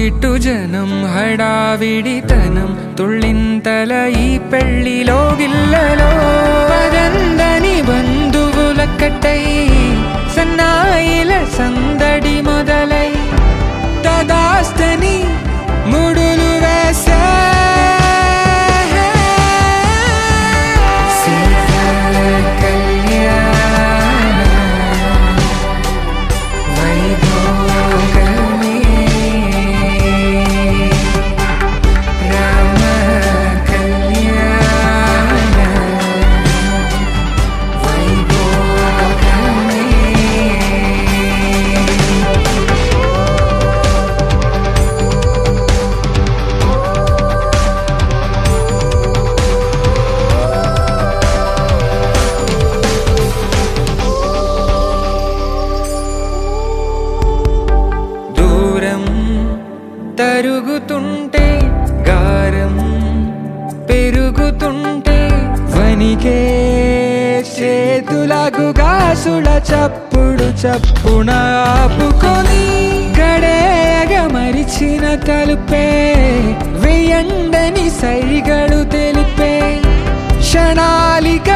ఇటు జనం హడావిడితనం తుళ్ళింతల ఈ పెళ్లిలో గిల్లలో పదందని బంధువుల కట్టై సన్నాయిల సందడి మొదలై తదాస్తని ముడులు వేసే తరుగుతుంటే గారం పెరుగుతుంటే వనికే చేతులకు గాసుల చప్పుడు చప్పున ఆపుకొని గడేగ మరిచిన తలుపే వెయ్యండని సైగడు తెలిపే క్షణాలిక